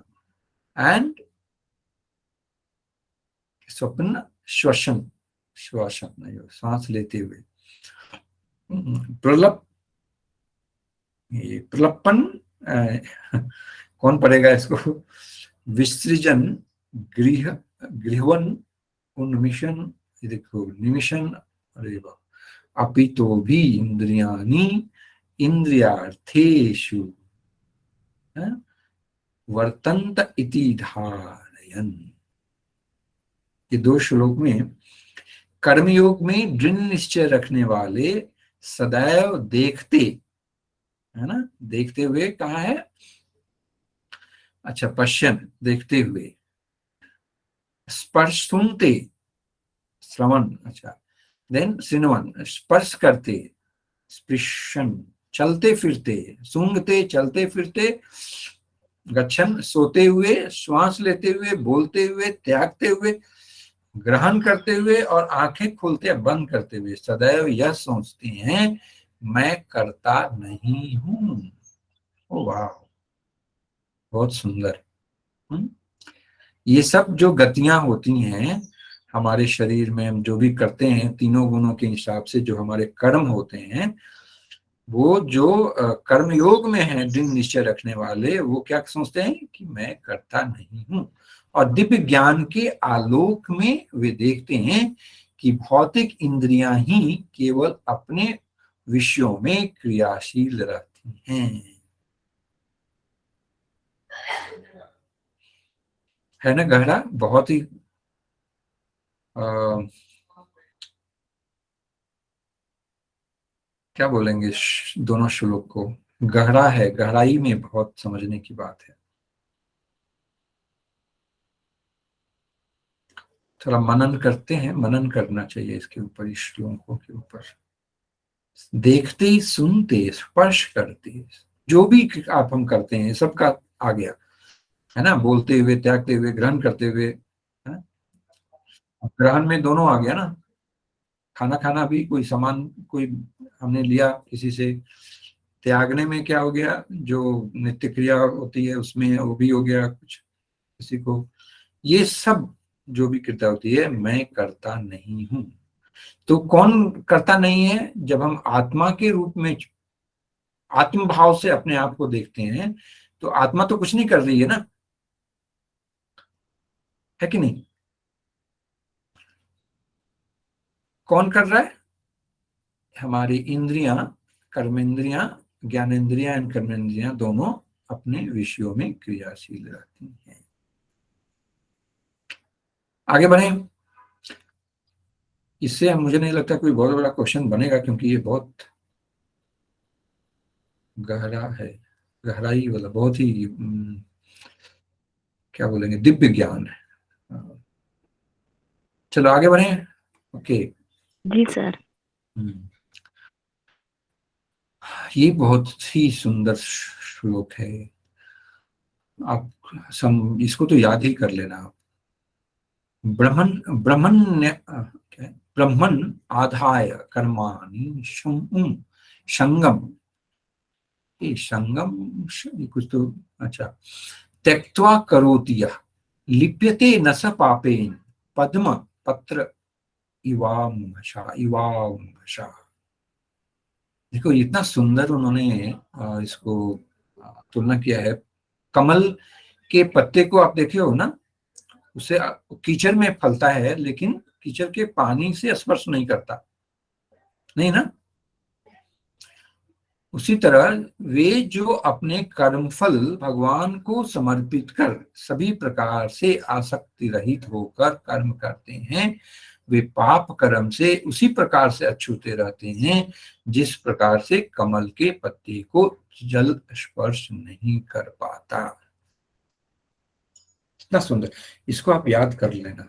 एंड स्वप्न, श्वसन, सांस लेते हुए, प्रलपन, कौन पढ़ेगा इसको? विसृजन, गृहवन, उन्मिशन, देखो निमिशन, अरे वाह, अपितो भी इंद्रियाणि इंद्रियार्थेषु वर्तन्त इति धारयन्। ये 2 श्लोक में कर्मयोग में दृढ़ निश्चय रखने वाले सदैव देखते, है ना, देखते हुए कहा है? अच्छा, पश्यन देखते हुए, स्पर्श सुनते, श्रवण, अच्छा, देन सिनवन स्पर्श करते, स्पृशन चलते फिरते, सूंघते चलते फिरते, गच्छन सोते हुए, श्वास लेते हुए, बोलते हुए, त्यागते हुए, ग्रहण करते हुए और आंखें खोलते या बंद करते हुए सदैव यह सोचते हैं मैं करता नहीं हूं। ओ वाह, बहुत सुंदर। ये सब जो गतियां होती हैं हमारे शरीर में, हम जो भी करते हैं तीनों गुणों के हिसाब से जो हमारे कर्म होते हैं, वो जो कर्म योग में है दृढ़ निश्चय रखने वाले, वो क्या सोचते हैं कि मैं करता नहीं हूं। और दिव्य ज्ञान के आलोक में वे देखते हैं कि भौतिक इंद्रियां ही केवल अपने विषयों में क्रियाशील रहती हैं, है ना। गहरा, बहुत ही क्या बोलेंगे दोनों श्लोक को? गहरा है, गहराई में बहुत समझने की बात है। थोड़ा मनन करते हैं, मनन करना चाहिए इसके ऊपर, इस श्लोकों के ऊपर। देखते, सुनते, स्पर्श करते, जो भी आप हम करते हैं सबका आ गया है ना, बोलते हुए, त्यागते हुए, ग्रहण करते हुए, है? ग्रहण में दोनों आ गया ना, खाना खाना भी, कोई सामान कोई हमने लिया किसी से, त्यागने में क्या हो गया, जो नित्य क्रिया होती है उसमें वो भी हो गया कुछ किसी को। ये सब जो भी क्रिया होती है मैं करता नहीं हूं। तो कौन करता नहीं है? जब हम आत्मा के रूप में आत्म भाव से अपने आप को देखते हैं तो आत्मा तो कुछ नहीं कर रही है ना, है कि नहीं? कौन कर रहा है? हमारी इंद्रियां, कर्मेंद्रियां, ज्ञानेंद्रियां एंड कर्मेंद्रियां दोनों अपने विषयों में क्रियाशील रहती हैं। आगे बढ़े। इससे मुझे नहीं लगता कोई बहुत बड़ा क्वेश्चन बनेगा, क्योंकि ये बहुत गहरा है, गहराई वाला, बहुत ही क्या बोलेंगे, दिव्य ज्ञान है। चलो आगे बढ़े। ओके जी सर। ये बहुत ही सुंदर श्लोक है, आप इसको तो याद ही कर लेना आप। ब्रह्मन आधाय कर्माणि संगम, ये संगम कुछ तो, अच्छा, त्यक्त्वा करोति यः लिप्यते न स पापेन पद्म पत्र इवाम्भसा। देखो इतना सुंदर उन्होंने इसको तुलना किया है। कमल के पत्ते को आप देखे हो ना, उसे कीचड़ में फलता है लेकिन कीचड़ के पानी से स्पर्श नहीं करता, नहीं ना? उसी तरह वे जो अपने कर्मफल भगवान को समर्पित कर सभी प्रकार से आसक्ति रहित होकर कर्म करते हैं, वे पाप कर्म से उसी प्रकार से अछूते रहते हैं जिस प्रकार से कमल के पत्ते को जल स्पर्श नहीं कर पाता। इतना सुंदर, इसको आप याद कर लेना।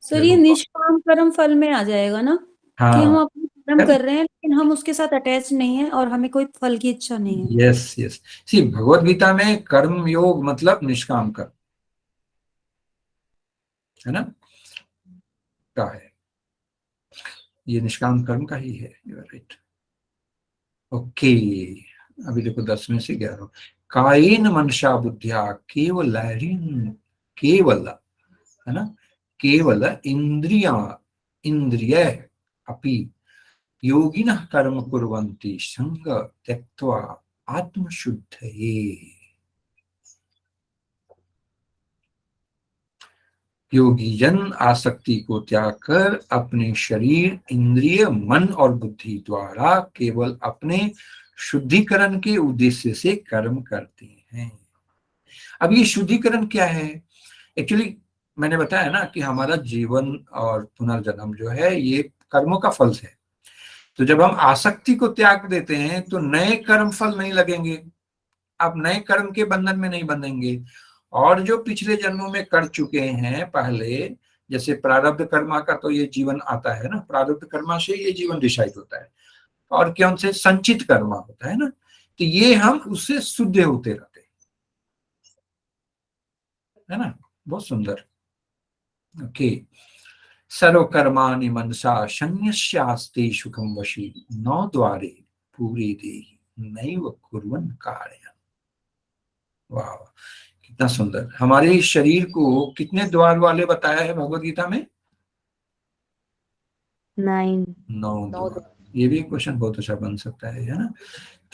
सर ये निष्काम कर्म फल में आ जाएगा ना, कि हम अपने कर्म कर रहे हैं लेकिन हम उसके साथ अटैच नहीं है और हमें कोई फल की इच्छा नहीं है। यस यस, सी भगवत गीता में कर्म योग मतलब निष्काम कर्म है ना, का है, ये निष्काम कर्म का ही है। You are right. ओके, अभी देखो 10 में से 11। कायेन मनसा बुद्धिया केवल है ना, केवल इंद्रिय अपि योगिनः कर्म कुर्वन्ति संग त्यक्त्वा आत्मशुद्धये। योगी जन आसक्ति को त्याग कर अपने शरीर, इंद्रिय, मन और बुद्धि द्वारा केवल अपने शुद्धिकरण के उद्देश्य से कर्म करते हैं। अब ये शुद्धिकरण क्या है? एक्चुअली मैंने बताया ना कि हमारा जीवन और पुनर्जन्म जो है ये कर्मों का फल है। तो जब हम आसक्ति को त्याग देते हैं तो नए कर्म फल नहीं लगेंगे, आप नए कर्म के बंधन में नहीं बंधेंगे, और जो पिछले जन्मों में कर चुके हैं पहले, जैसे प्रारब्ध कर्मा का तो ये जीवन आता है ना, प्रारब्ध कर्मा से ये जीवन डिसाइड होता है, और क्या उनसे संचित कर्मा होता है ना, तो ये हम उससे शुद्ध होते रहते है ना। बहुत सुंदर। ओके, सर्वकर्माणि मनसा संन्यस्यास्ते सुखम वशी नौ द्वारे पूरे देहि नैव कुर्वन् कार्यम्। वाह, कितना सुंदर। हमारे शरीर को कितने द्वार वाले बताया है भगवत गीता में? 9 द्वार। ये भी क्वेश्चन बहुत अच्छा बन सकता है ना।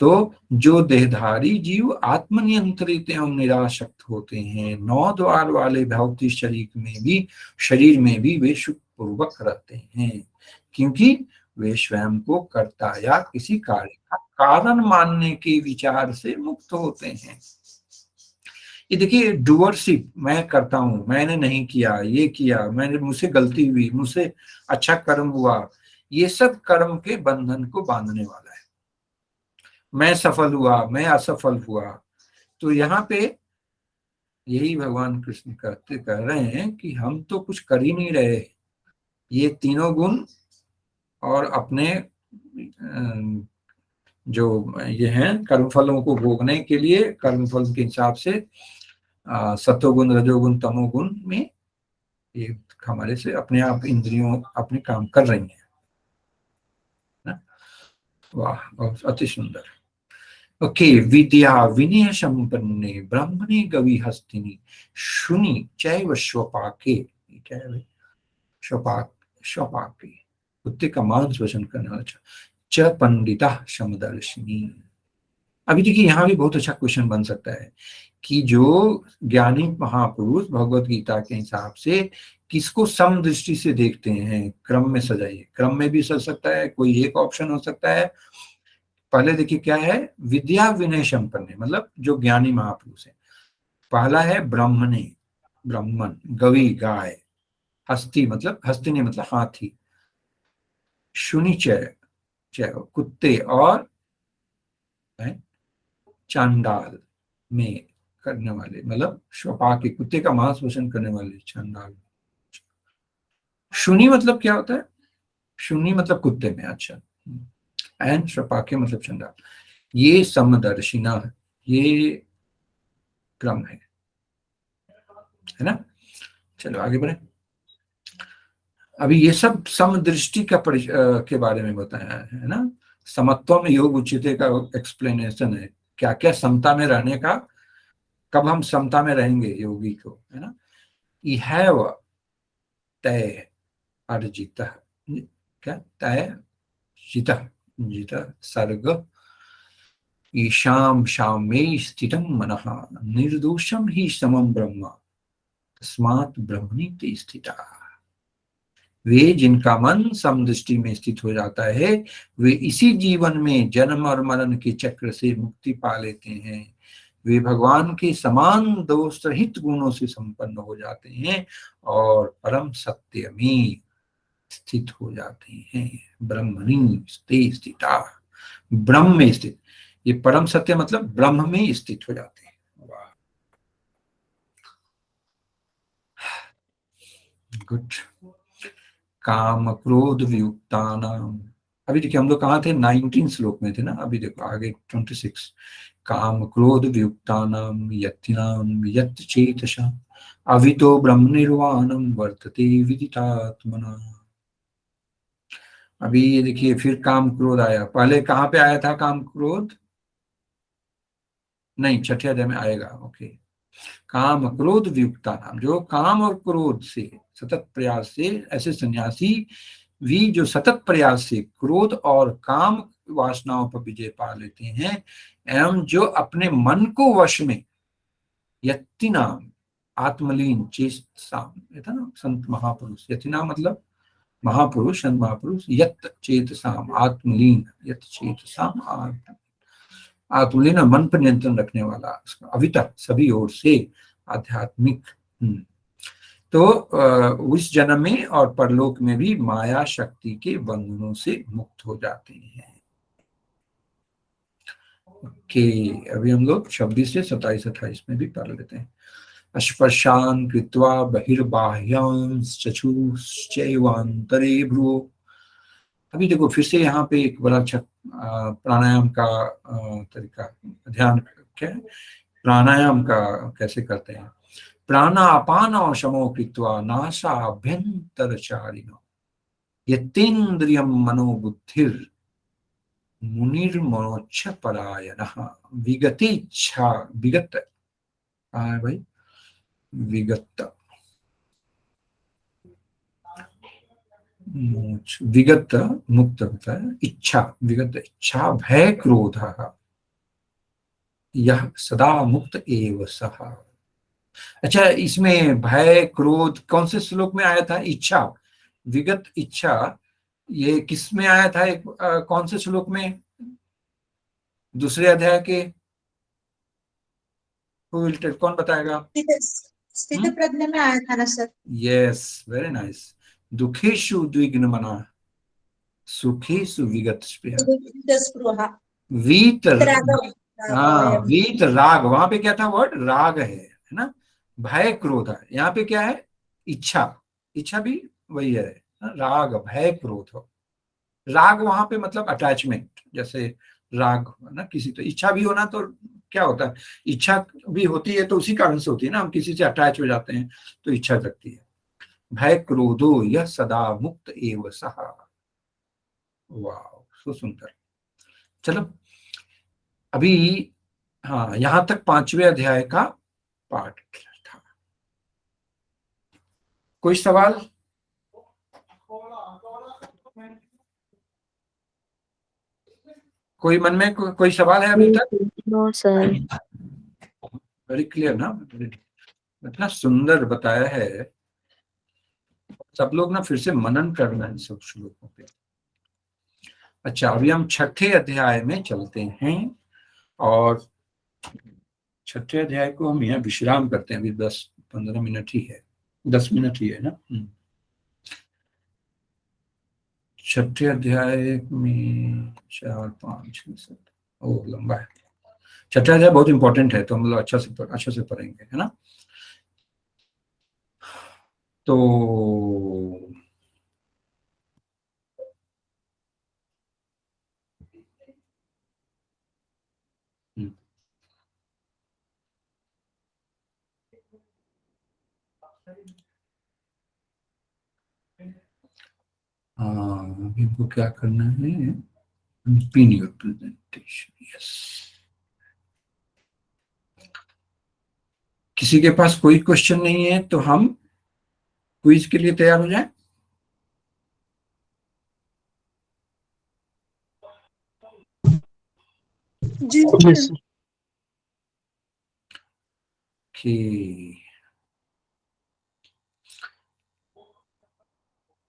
तो जो देहधारी जीव आत्मनियंत्रित एवं निरासक्त होते हैं, 9 द्वार वाले भौतिक शरीर में भी वे सुख पूर्वक रहते हैं, क्योंकि वे स्वयं को कर्ता या किसी कार्य का कारण मानने के विचार से मुक्त होते हैं। ये देखिए, डूअरशिप, मैं करता हूं, मैंने नहीं किया, ये किया, मैंने, मुझसे गलती हुई, मुझसे अच्छा कर्म हुआ, ये सब कर्म के बंधन को बांधने वाला है। मैं सफल हुआ, मैं असफल हुआ, तो यहाँ पे यही भगवान कृष्ण कह रहे हैं कि हम तो कुछ कर ही नहीं रहे। ये तीनों गुण और अपने जो ये हैं कर्मफलों को भोगने के लिए कर्मफल के हिसाब से सत्वगुण, रजोगुण, तमोगुण में ये हमारे से अपने आप इंद्रियों अपने काम कर रही हैं ना। वाह, बहुत अति सुंदर। ओके, विद्या विनय संपन्ने ब्राह्मणे गवि हस्तिनी शुनि चैव स्वपाके। क्या है भाई? स्वपाके कुत्ते का मांस भोजन करने वाला च पंडिता समदर्शिनी। अभी देखिए यहाँ भी बहुत अच्छा क्वेश्चन बन सकता है कि जो ज्ञानी महापुरुष भगवत गीता के हिसाब से किसको समदृष्टि से देखते हैं। क्रम में सजाइए, क्रम में भी सज सकता है, कोई एक ऑप्शन हो सकता है। पहले देखिए क्या है, विद्या विनय संपन्न, मतलब जो ज्ञानी महापुरुष है। पहला है ब्राह्मणे, ब्राह्मण, गवि गाय, हस्ती मतलब हस्तिनी मतलब हाथी, शुनिचय कुत्ते, और चांडाल में करने वाले, मतलब स्वपाके कुत्ते का मांस भोजन करने वाले चांडाल। शुनि मतलब क्या होता है? शुनि मतलब कुत्ते में, अच्छा, एंड स्वपाके मतलब चांडाल। ये समदर्शिना, ये क्रम है ना। चलो आगे बढ़े। अभी ये सब समदृष्टि का के बारे में बताया है ना। समत्व में योग उच्यते का एक्सप्लेनेशन है, क्या क्या समता में रहने का, कब हम समता में रहेंगे योगी को, है ना। इहैव तय अर्जित, क्या तय जित सर्ग ईशाम शामे स्थितम मनः निर्दोषम ही समम ब्रह्म तस्मात् ब्रह्मणि ते स्थिता। वे जिनका मन समदृष्टि में स्थित हो जाता है वे इसी जीवन में जन्म और मरण के चक्र से मुक्ति पा लेते हैं। वे भगवान के समान दोष रहित गुणों से संपन्न हो जाते हैं और परम सत्य में स्थित हो जाते हैं। ब्रह्मणि ते स्थिता, ब्रह्म में स्थित, ये परम सत्य मतलब ब्रह्म में स्थित हो जाते हैं। वाह, गुड। काम क्रोध वियुक्तानाम, अभी देखिए हम लोग कहाँ थे, 19 श्लोक में थे ना। अभी देखो आगे 26, काम क्रोध वियुक्तानाम यत्तिनाम यत् चेतसा अवितो ब्रह्म निर्वाणम वर्तते विदितात्मना। अभी ये देखिए फिर काम क्रोध आया, पहले कहाँ पे आया था काम क्रोध, नहीं छठे अध्याय में आएगा। ओके, काम क्रोध वियुक्ता नाम, जो काम और क्रोध से सतत प्रयास से, ऐसे सन्यासी भी जो सतत प्रयास से क्रोध और काम वासनाओं पर विजय पा लेते हैं, एवं जो अपने मन को वश में यत्तिनाम आत्मलीन चेतसाम, ये था ना संत महापुरुष, यत्तिना मतलब महापुरुष, संत महापुरुष, यत् चेतसाम आत्मलीन, यत् चेतसाम आत्मलीन मन पर नियंत्रण रखने वाला, अभी तक सभी ओर से आध्यात्मिक, तो उस जन्म में और परलोक में भी माया शक्ति के बंधनों से मुक्त हो जाते हैं। ओके, अभी हम लोग 26 से 27 28 में भी पढ़ लेते हैं। अस्पर्शान कृत्वा बहिर्बाह्यांश चक्षुश्चैवान्तरे भ्रुवो। अभी देखो फिर से यहाँ पे एक बड़ा अच्छा प्राणायाम का तरीका, ध्यान क्या है, प्राणायाम का कैसे करते हैं। प्राणापान और शमो कृत्वा नासाभ्यंतरचारिणो यतेन्द्रियं मनोबुद्धिर मुनिर्मोक्ष परायणः विगतेच्छा, विगत भाई, विगत विगत मुक्त होता है, इच्छा, विगत इच्छा भय क्रोध यह सदा मुक्त एव सह। अच्छा, इसमें भय क्रोध कौन से श्लोक में आया था? इच्छा, विगत इच्छा, ये किस में आया था? एक कौन से श्लोक में? दूसरे अध्याय के, कौन बताएगा? स्थित प्रज्ञ में आया था ना सर? Yes, very nice. दुखेशु द्विग्न मना, सुखी सुविगत स्पृहा, स्पृहा, वीत, राघव, हाँ वीत राग, वहां पे क्या था वर्ड, राग है ना। भय क्रोध, यहाँ पे क्या है, इच्छा, इच्छा भी वही है, राग भय क्रोध हो। राग वहां पे मतलब अटैचमेंट, जैसे राग ना किसी, तो इच्छा भी होना तो क्या होता है, इच्छा भी होती है तो उसी कारण से होती है ना, हम किसी से अटैच हो जाते हैं तो इच्छा जगती है। भय क्रोधो यह सदा मुक्त एव सहा, वाह सो सुंदर। चलो अभी, हाँ यहां तक 5वें अध्याय का पाठ था। कोई सवाल? कोई मन में कोई सवाल है अभी तक? No sir. वेरी क्लियर ना, इतना सुंदर बताया है। सब लोग ना फिर से मनन करना है सब श्लोकों पे। अच्छा अभी हम 6ठे अध्याय में चलते हैं, और 6ठे अध्याय को हम यहाँ विश्राम करते हैं, अभी 10-15 मिनट ही है, 10 मिनट ही है ना। 6ठे अध्याय में 4, 5, 6, 7, ओ लंबा है। 6ठा अध्याय बहुत इंपॉर्टेंट है, तो हम लोग अच्छे से पढ़ेंगे, है ना। तो अभी हमको क्या करना है, पिन योर प्रेजेंटेशन, यस। किसी के पास कोई क्वेश्चन नहीं है तो हम क्विज के लिए तैयार हो जाए। जी सर। कि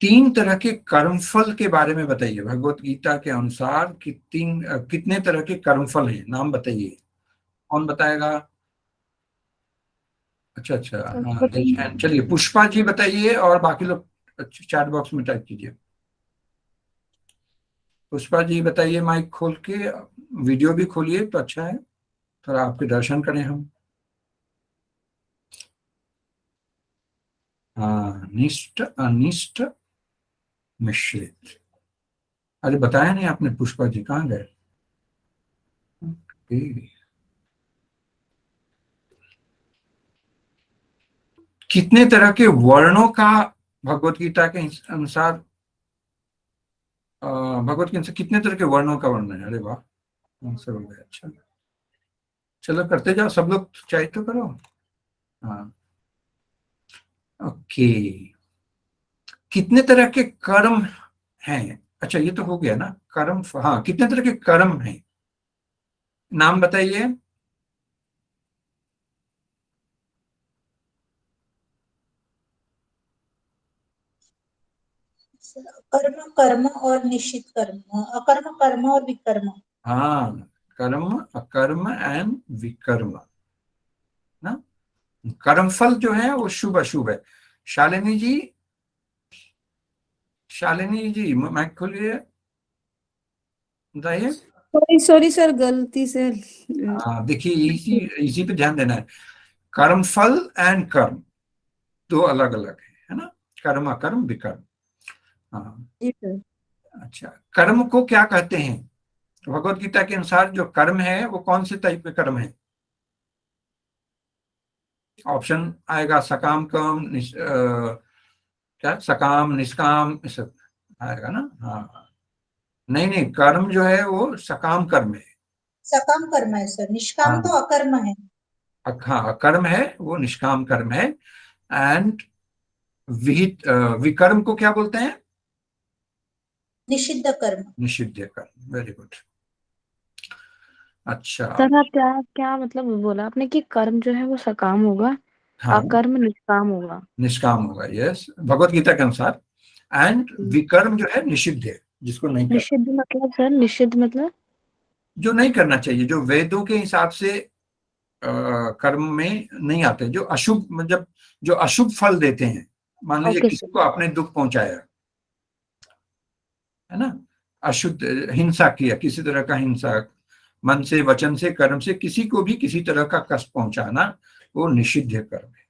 3 तरह के कर्मफल के बारे में बताइए, भगवत गीता के अनुसार कि कितने तरह के कर्मफल हैं, नाम बताइए। कौन बताएगा? अच्छा हाँ, चलिए पुष्पा जी बताइए, और बाकी लोग चैट बॉक्स में टाइप कीजिए। पुष्पा जी बताइए, माइक खोल के, वीडियो भी खोलिए तो अच्छा है, थोड़ा आपके दर्शन करें हम। हाँ, निष्ठ अनिष्ट मिश्रित, अरे बताया नहीं आपने, पुष्पा जी कहाँ गए? कितने तरह के वर्णों का भगवत गीता के अनुसार, भगवत गीता कितने तरह के वर्णों का वर्णन है? अरे वाह, आंसर हो गया। अच्छा चलो करते जाओ, सब लोग चाहे तो करो। हाँ ओके, कितने तरह के कर्म हैं? अच्छा ये तो हो गया ना कर्म, हाँ कितने तरह के कर्म हैं, नाम बताइए। कर्म, कर्म और निश्चित कर्म, अकर्म, कर्म और विकर्म। हाँ, कर्म, अकर्म एंड विकर्म ना। कर्मफल जो है वो शुभ अशुभ है। शालिनी जी माइक खोलिए, बताइए। सॉरी सर, गलती से। हाँ देखिए, इसी पे ध्यान देना है, कर्मफल एंड कर्म दो अलग अलग है ना, कर्म अकर्म विकर्म। हाँ जी सर। अच्छा, कर्म को क्या कहते हैं भगवत गीता के अनुसार? जो कर्म है वो कौन से टाइप के कर्म है? ऑप्शन आएगा, सकाम कर्म, क्या सकाम निष्काम, सब आएगा ना। हाँ नहीं, कर्म जो है वो सकाम कर्म है। सकाम कर्म है सर, निष्काम हाँ तो अकर्म है। हाँ, कर्म है वो निष्काम कर्म है। एंड विहित विकर्म को क्या बोलते हैं? निषिद्ध कर्म। निषिद्ध कर्म, वेरी गुड। अच्छा सर आप क्या क्या मतलब बोला आपने कि कर्म जो है वो सकाम होगा, हाँ, अकर्म निष्काम होगा? निष्काम होगा, यस भगवत गीता के अनुसार। एंड विकर्म जो है निषिद्ध है, जिसको नहीं करना, निषिद्ध मतलब सर, निषिद्ध मतलब? जो नहीं करना चाहिए, जो वेदों के हिसाब से कर्म में नहीं आते, जो अशुभ, मतलब जो अशुभ फल देते हैं। मान लीजिए ओके किसी सर। को आपने दुख पहुंचाया है ना, अशुद्ध हिंसा किया, किसी तरह का हिंसा, मन से, वचन से, कर्म से किसी को भी किसी तरह का कष्ट पहुंचाना, वो निषिद्ध कर्म है।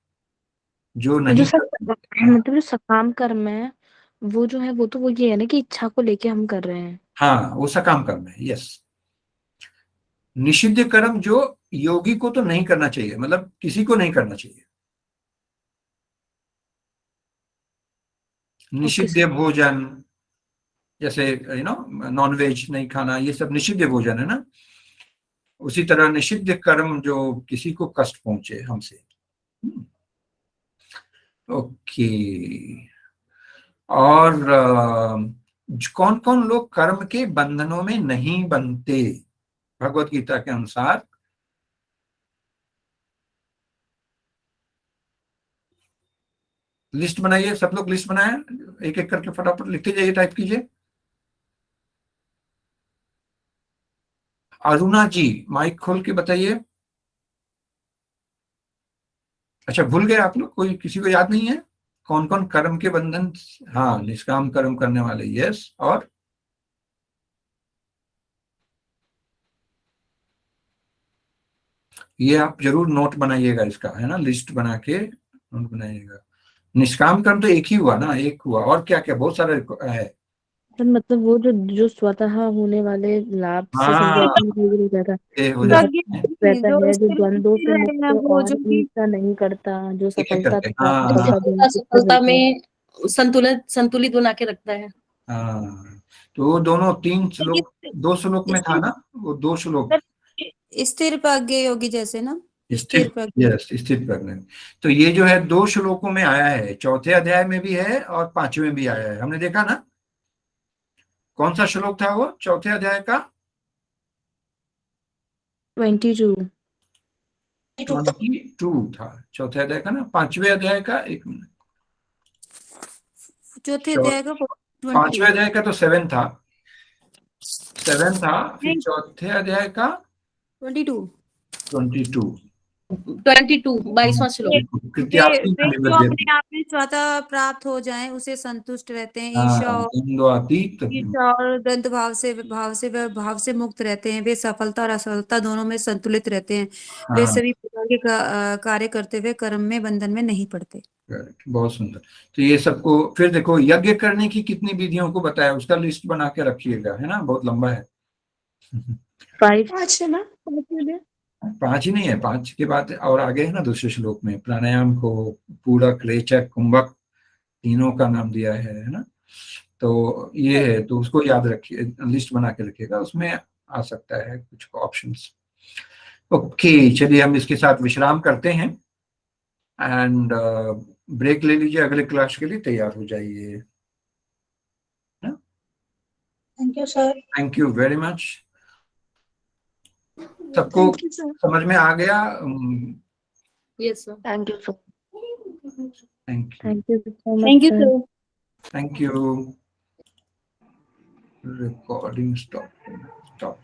जो नहीं मतलब जो सकाम कर्म है वो जो है वो तो वो ये है ना कि इच्छा को लेके हम कर रहे हैं। हाँ, वो सकाम कर्म है, यस। निषिद्ध कर्म जो योगी को तो नहीं करना चाहिए, मतलब किसी को नहीं करना चाहिए। निषिद्ध भोजन, जैसे नॉनवेज नहीं खाना, ये सब निषिद्ध भोजन है ना। उसी तरह निषिद्ध कर्म जो किसी को कष्ट पहुंचे हमसे। ओके। और कौन कौन लोग कर्म के बंधनों में नहीं बनते भगवत गीता के अनुसार? लिस्ट बनाइए, सब लोग लिस्ट बनाए, एक एक करके फटाफट लिखते जाइए, टाइप कीजिए। अरुणा जी माइक खोल के बताइए। अच्छा, भूल गए आप लोग? कोई किसी को याद नहीं है कौन कौन कर्म के बंधन? हाँ, निष्काम कर्म करने वाले, यस। और ये आप जरूर नोट बनाइएगा इसका, है ना, लिस्ट बना के नोट बनाइएगा। निष्काम कर्म तो एक ही हुआ ना, एक हुआ, और क्या क्या बहुत सारे है। मतलब वो जो स्वतः होने वाले लाभ से हाँ, रहता है, हो जाता है। जो द्वंद्वों से मुक्त और ईर्ष्या नहीं करता, जो करके, सफलता में संतुलित बना के रखता है। हाँ, तो वो दोनों 3 श्लोक, 2 श्लोक में था ना, वो 2 श्लोक। स्थिर प्रज्ञ योगी जैसे ना, स्थिर प्रज्ञ। तो ये जो है 2 श्लोकों में आया है, 4थे अध्याय में भी है और 5वें भी आया है, हमने देखा ना। कौन सा श्लोक था वो 4थे अध्याय का? 22 था 4थे अध्याय का ना। 5वें अध्याय का, एक मिनट, चौथे अध्याय का 5वें अध्याय का तो 7 था, फिर 4थे अध्याय का 22 22वां श्लोक। वे जो अपने आप में स्वतः प्राप्त हो जाएं उसे संतुष्ट रहते हैं, ईर्ष्या और द्वंद्व भाव से मुक्त रहते हैं, वे सफलता और असफलता दोनों में संतुलित रहते हैं, वे सभी प्रकार के कार्य करते हुए कर्म में बंधन में नहीं पड़ते। बहुत सुंदर। तो ये सबको फिर देखो, यज्ञ करने की कितनी विधियों को बताया, उसका लिस्ट बना के रखिएगा, है ना, बहुत लंबा है। 5 है ना, 5 ही नहीं है, 5 के बाद और आगे है ना दूसरे श्लोक में, प्राणायाम को पूरक, रेचक, कुंभक तीनों का नाम दिया है ना। तो ये है, तो उसको याद रखिए, लिस्ट बना के रखिएगा, उसमें आ सकता है कुछ ऑप्शंस। ओके, चलिए हम इसके साथ विश्राम करते हैं एंड ब्रेक ले लीजिए, अगले क्लास के लिए तैयार हो जाइए। Thank you sir. Thank you very much. सबको समझ में आ गया? Yes sir. Thank you sir. Thank you sir. Thank you. Recording stop.